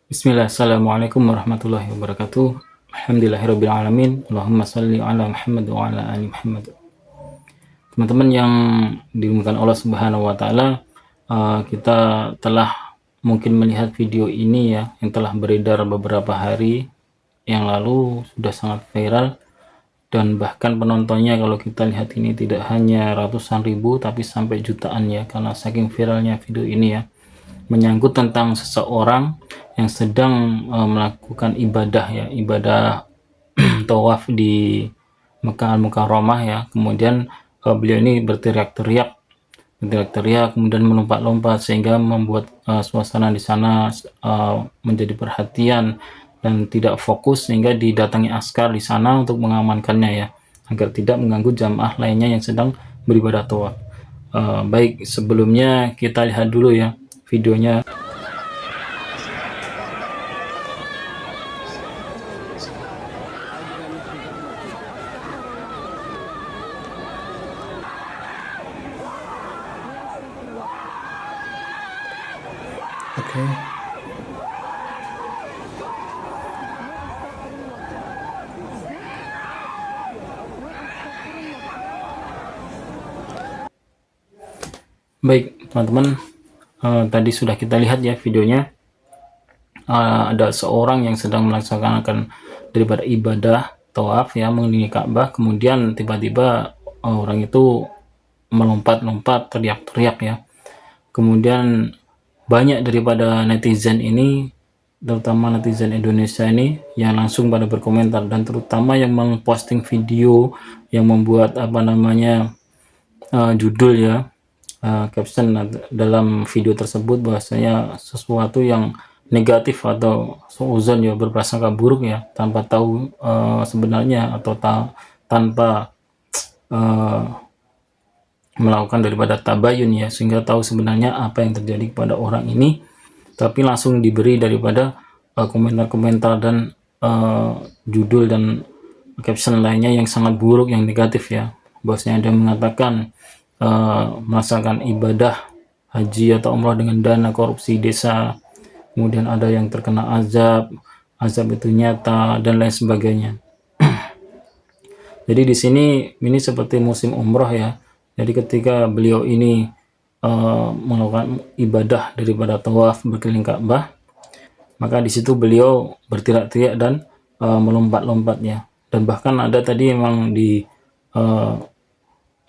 Bismillah, Assalamualaikum warahmatullahi wabarakatuh. Alhamdulillahirabbil alamin. Allahumma shalli ala Muhammad wa ala ali Muhammad. Teman-teman yang dimuliakan Allah Subhanahu wa taala, kita telah mungkin melihat video ini ya yang telah beredar beberapa hari yang lalu, sudah sangat viral, dan bahkan penontonnya kalau kita lihat ini tidak hanya ratusan ribu tapi sampai jutaan ya, karena saking viralnya video ini ya, menyangkut tentang seseorang yang sedang melakukan ibadah ya, ibadah tawaf di Mekah Al-Mukarramah ya. Kemudian beliau ini berteriak-teriak, kemudian melompat-lompat sehingga membuat suasana di sana menjadi perhatian dan tidak fokus, sehingga didatangi askar di sana untuk mengamankannya ya, agar tidak mengganggu jamaah lainnya yang sedang beribadah tawaf. Baik, sebelumnya kita lihat dulu ya videonya. Oke. Baik teman-teman, tadi sudah kita lihat ya videonya. Ada seorang yang sedang melaksanakan daripada ibadah tawaf ya, mengelilingi Ka'bah, kemudian tiba-tiba orang itu melompat-lompat, teriak-teriak ya. Kemudian banyak daripada netizen ini, terutama netizen Indonesia ini, yang langsung pada berkomentar, dan terutama yang memposting video yang membuat judul ya, caption dalam video tersebut bahwasanya sesuatu yang negatif atau suuzon ya, berprasangka buruk ya, tanpa tahu sebenarnya atau tanpa melakukan daripada tabayun ya, sehingga tahu sebenarnya apa yang terjadi kepada orang ini, tapi langsung diberi daripada komentar-komentar dan judul dan caption lainnya yang sangat buruk, yang negatif ya. Bahwasanya ada mengatakan melaksanakan ibadah haji atau umrah dengan dana korupsi desa, kemudian ada yang terkena azab itu nyata, dan lain sebagainya. Jadi di sini ini seperti musim umroh ya. Jadi ketika beliau ini melakukan ibadah daripada tawaf berkeliling Ka'bah, maka di situ beliau berteriak-teriak dan melompat-lompat ya. Dan bahkan ada tadi memang di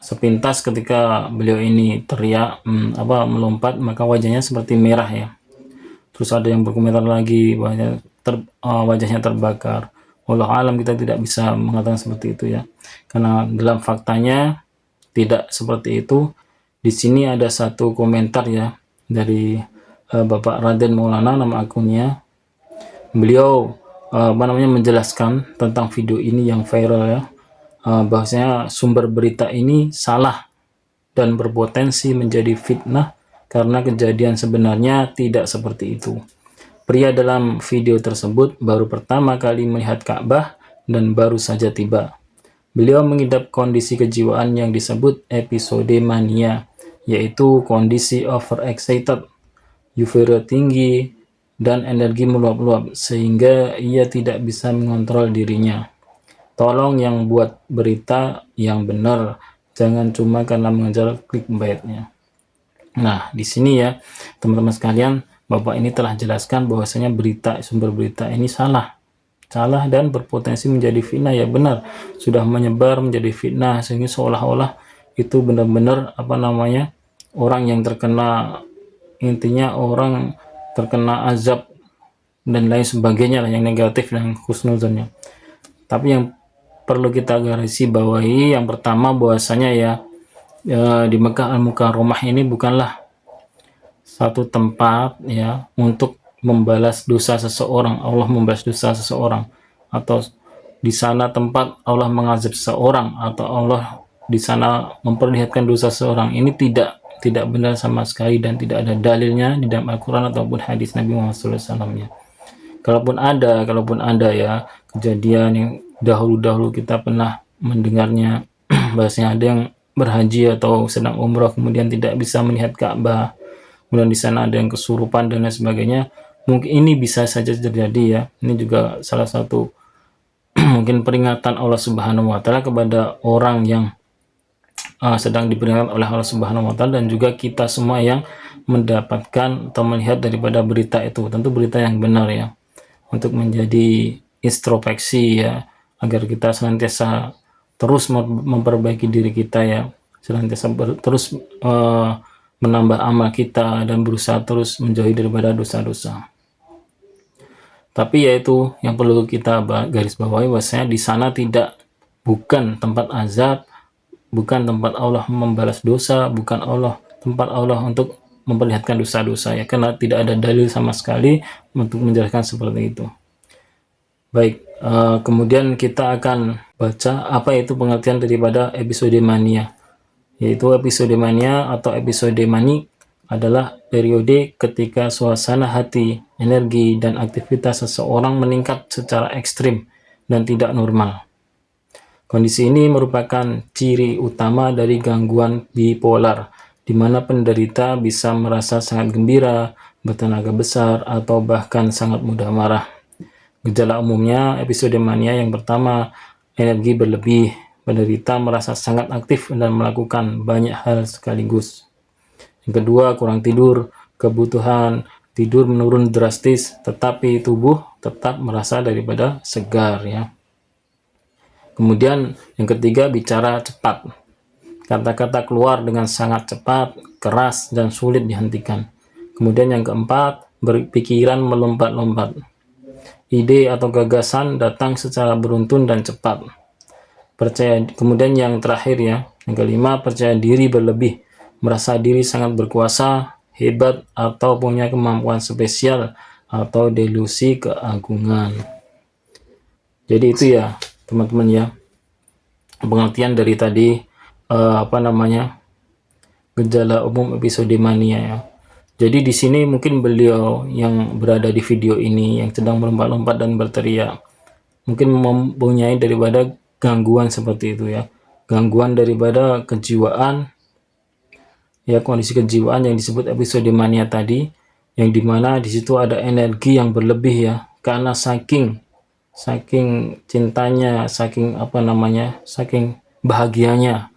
sepintas ketika beliau ini teriak melompat, maka wajahnya seperti merah ya. Terus ada yang berkomentar lagi wajahnya terbakar. Wallahu alam, kita tidak bisa mengatakan seperti itu ya, karena dalam faktanya tidak seperti itu. Di sini ada satu komentar ya dari Bapak Raden Maulana, nama akunnya. Beliau menjelaskan tentang video ini yang viral ya, bahwasanya sumber berita ini salah dan berpotensi menjadi fitnah karena kejadian sebenarnya tidak seperti itu. Pria dalam video tersebut baru pertama kali melihat Ka'bah dan baru saja tiba. Beliau mengidap kondisi kejiwaan yang disebut episode mania, yaitu kondisi overexcited, euforia tinggi, dan energi meluap-luap, sehingga ia tidak bisa mengontrol dirinya. Tolong yang buat berita yang benar, jangan cuma karena mengejar clickbaitnya. Nah, di sini ya teman-teman sekalian, Bapak ini telah jelaskan bahwasanya sumber berita ini salah dan berpotensi menjadi fitnah ya. Benar, sudah menyebar menjadi fitnah, sehingga seolah-olah itu benar-benar orang yang terkena, intinya orang terkena azab dan lain sebagainya lah, yang negatif dan husnuzonnya. Tapi yang perlu kita garis bawahi yang pertama, bahwasanya ya di Mekah Al-Mukarramah ini bukanlah satu tempat ya untuk membalas dosa seseorang, Allah membalas dosa seseorang, atau di sana tempat Allah mengazab seseorang, atau Allah di sana memperlihatkan dosa seseorang. Ini tidak benar sama sekali, dan tidak ada dalilnya di dalam Al-Quran ataupun hadis Nabi Muhammad SAW ya. Kalaupun ada ya kejadian yang dahulu kita pernah mendengarnya, bahasanya ada yang berhaji atau sedang umrah kemudian tidak bisa melihat Ka'bah, kemudian di sana ada yang kesurupan dan lain sebagainya, mungkin ini bisa saja terjadi ya. Ini juga salah satu mungkin peringatan Allah Subhanahu wa taala kepada orang yang sedang diperingatkan oleh Allah Subhanahu wa taala, dan juga kita semua yang mendapatkan atau melihat daripada berita itu, tentu berita yang benar ya, untuk menjadi introspeksi ya, agar kita senantiasa terus memperbaiki diri kita ya, senantiasa terus menambah amal kita dan berusaha terus menjauhi daripada dosa-dosa. Tapi yaitu yang perlu kita garis bawahi, bahwasanya di sana bukan tempat azab, bukan tempat Allah membalas dosa, bukan tempat Allah untuk memperlihatkan dosa-dosa ya, karena tidak ada dalil sama sekali untuk menjelaskan seperti itu. Baik, kemudian kita akan baca apa itu pengertian daripada episode mania. Yaitu episode mania atau episode manik adalah periode ketika suasana hati, energi, dan aktivitas seseorang meningkat secara ekstrim dan tidak normal. Kondisi ini merupakan ciri utama dari gangguan bipolar, di mana penderita bisa merasa sangat gembira, bertenaga besar, atau bahkan sangat mudah marah. Gejala umumnya episode mania yang pertama, energi berlebih. Penderita merasa sangat aktif dan melakukan banyak hal sekaligus. Yang kedua, kurang tidur. Kebutuhan tidur menurun drastis, tetapi tubuh tetap merasa daripada segar ya. Kemudian yang ketiga, bicara cepat. Kata-kata keluar dengan sangat cepat, keras, dan sulit dihentikan. Kemudian yang keempat, berpikiran melompat-lompat. Ide atau gagasan datang secara beruntun dan cepat. Kemudian yang terakhir ya, yang kelima, percaya diri berlebih, merasa diri sangat berkuasa, hebat, atau punya kemampuan spesial, atau delusi keagungan. Jadi itu ya teman-teman ya, pengertian dari tadi gejala umum episode mania ya. Jadi di sini mungkin beliau yang berada di video ini yang sedang melompat-lompat dan berteriak mungkin mempunyai daripada gangguan seperti itu ya, gangguan daripada kejiwaan ya, kondisi kejiwaan yang disebut episode mania tadi, yang dimana di situ ada energi yang berlebih ya, karena saking cintanya, saking saking bahagianya.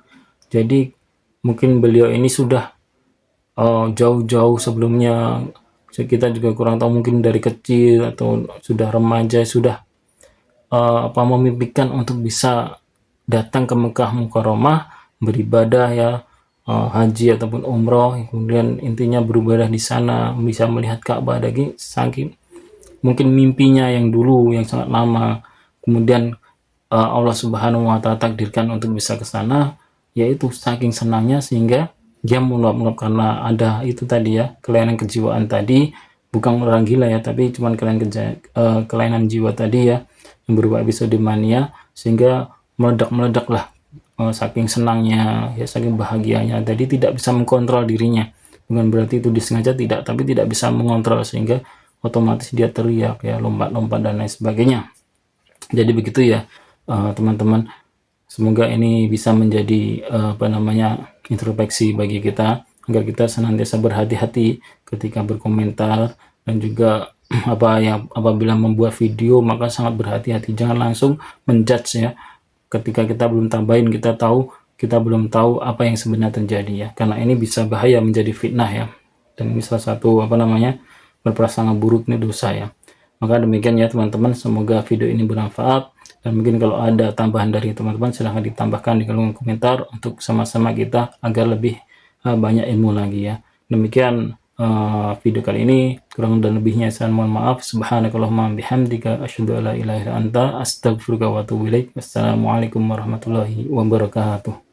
Jadi mungkin beliau ini sudah jauh-jauh sebelumnya, kita juga kurang tahu, mungkin dari kecil atau sudah remaja sudah memimpikan untuk bisa datang ke Mekah Mukarramah beribadah ya, haji ataupun umroh, kemudian intinya beribadah di sana, bisa melihat Ka'bah lagi, saking mungkin mimpinya yang dulu yang sangat lama, kemudian Allah Subhanahu wa taala takdirkan untuk bisa ke sana, yaitu saking senangnya sehingga dia meluap-luap karena ada itu tadi ya, kelainan kejiwaan tadi, bukan orang gila ya, tapi cuman kelainan jiwa tadi ya, yang berupa episode mania, sehingga meledak lah saking senangnya ya, saking bahagianya, jadi tidak bisa mengkontrol dirinya. Bukan berarti itu disengaja, tidak, tapi tidak bisa mengontrol sehingga otomatis dia teriak ya, lompat-lompat dan lain sebagainya. Jadi begitu ya teman-teman, semoga ini bisa menjadi introspeksi bagi kita, agar kita senantiasa berhati-hati ketika berkomentar, dan juga apabila membuat video maka sangat berhati-hati, jangan langsung menjudge ya, ketika kita belum tambahin, kita belum tahu apa yang sebenarnya terjadi ya, karena ini bisa bahaya menjadi fitnah ya, dan ini salah satu berprasangka buruk, ini dosa ya. Maka demikian ya teman-teman, semoga video ini bermanfaat, dan mungkin kalau ada tambahan dari teman-teman silahkan ditambahkan di kolom komentar untuk sama-sama kita agar lebih banyak ilmu lagi ya. Demikian video kali ini, kurang dan lebihnya saya mohon maaf. Subhanakallahumma bihamdika asyhadu an la ilaha illa anta astaghfiruka wa atubu ilaik. Wassalamualaikum warahmatullahi wabarakatuh.